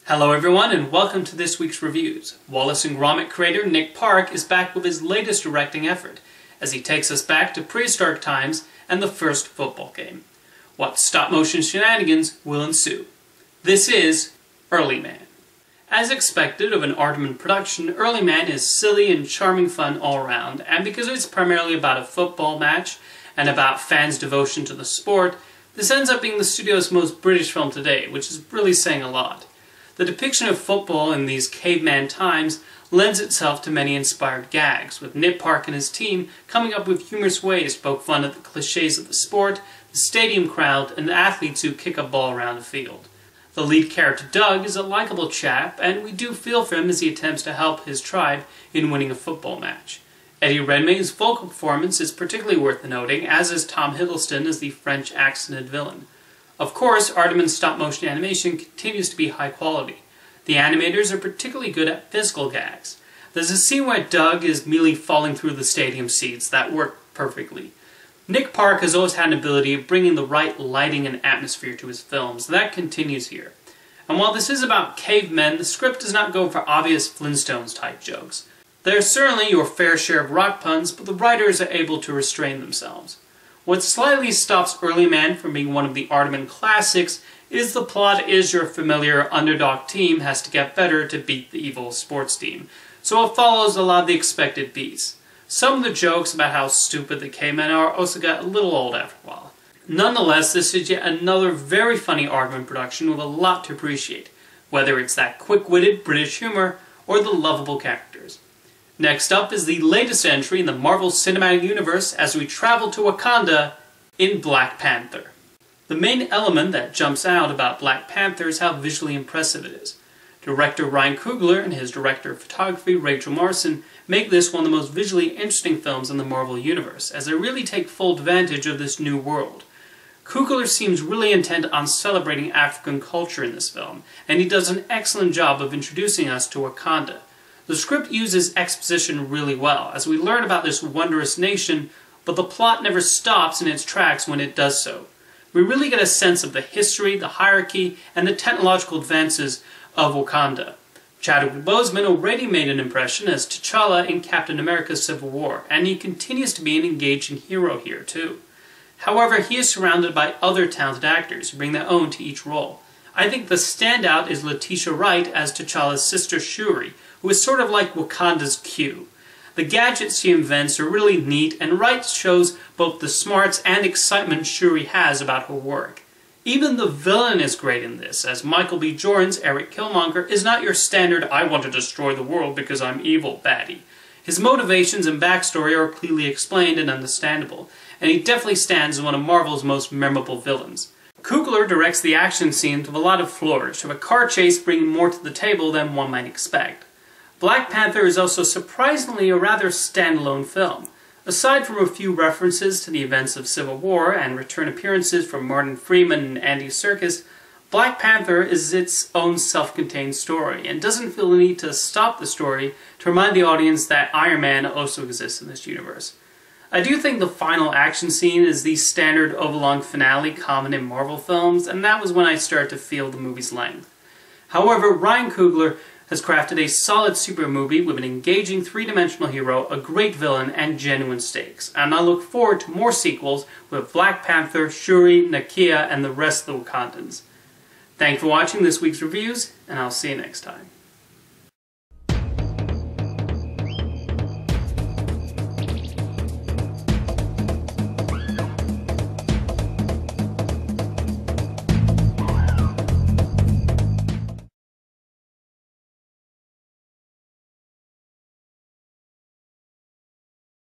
Hello everyone and welcome to this week's reviews. Wallace & Gromit creator Nick Park is back with his latest directing effort as he takes us back to prehistoric times and the first football game. What stop-motion shenanigans will ensue? This is Early Man. As expected of an Aardman production, Early Man is silly and charming fun all around, and because it's primarily about a football match and about fans' devotion to the sport, this ends up being the studio's most British film to date, which is really saying a lot. The depiction of football in these caveman times lends itself to many inspired gags, with Nick Park and his team coming up with humorous ways to poke fun at the cliches of the sport, the stadium crowd, and the athletes who kick a ball around the field. The lead character, Doug, is a likable chap, and we do feel for him as he attempts to help his tribe in winning a football match. Eddie Redmayne's vocal performance is particularly worth noting, as is Tom Hiddleston as the French-accented villain. Of course, Aardman's stop-motion animation continues to be high quality. The animators are particularly good at physical gags. There's a scene where Doug is merely falling through the stadium seats that work perfectly. Nick Park has always had an ability of bringing the right lighting and atmosphere to his films, and that continues here. And while this is about cavemen, the script does not go for obvious Flintstones-type jokes. There's certainly your fair share of rock puns, but the writers are able to restrain themselves. What slightly stops Early Man from being one of the Aardman classics is the plot is your familiar underdog team has to get better to beat the evil sports team, so it follows a lot of the expected beats. Some of the jokes about how stupid the cavemen are also got a little old after a while. Nonetheless, this is yet another very funny Aardman production with a lot to appreciate, whether it's that quick-witted British humor or the lovable characters. Next up is the latest entry in the Marvel Cinematic Universe as we travel to Wakanda in Black Panther. The main element that jumps out about Black Panther is how visually impressive it is. Director Ryan Coogler and his director of photography Rachel Marson make this one of the most visually interesting films in the Marvel Universe, as they really take full advantage of this new world. Coogler seems really intent on celebrating African culture in this film, and he does an excellent job of introducing us to Wakanda. The script uses exposition really well, as we learn about this wondrous nation, but the plot never stops in its tracks when it does so. We really get a sense of the history, the hierarchy, and the technological advances of Wakanda. Chadwick Boseman already made an impression as T'Challa in Captain America Civil War, and he continues to be an engaging hero here too. However, he is surrounded by other talented actors who bring their own to each role. I think the standout is Letitia Wright as T'Challa's sister Shuri, who is sort of like Wakanda's Q. The gadgets she invents are really neat, and Wright shows both the smarts and excitement Shuri has about her work. Even the villain is great in this, as Michael B. Jordan's Eric Killmonger is not your standard I want to destroy the world because I'm evil baddie. His motivations and backstory are clearly explained and understandable, and he definitely stands as one of Marvel's most memorable villains. Coogler directs the action scenes with a lot of flourish, with a car chase bringing more to the table than one might expect. Black Panther is also surprisingly a rather standalone film. Aside from a few references to the events of Civil War and return appearances from Martin Freeman and Andy Serkis, Black Panther is its own self-contained story, and doesn't feel the need to stop the story to remind the audience that Iron Man also exists in this universe. I do think the final action scene is the standard overlong finale common in Marvel films, and that was when I started to feel the movie's length. However, Ryan Coogler has crafted a solid super movie with an engaging three-dimensional hero, a great villain, and genuine stakes, and I look forward to more sequels with Black Panther, Shuri, Nakia, and the rest of the Wakandans. Thanks for watching this week's reviews, and I'll see you next time.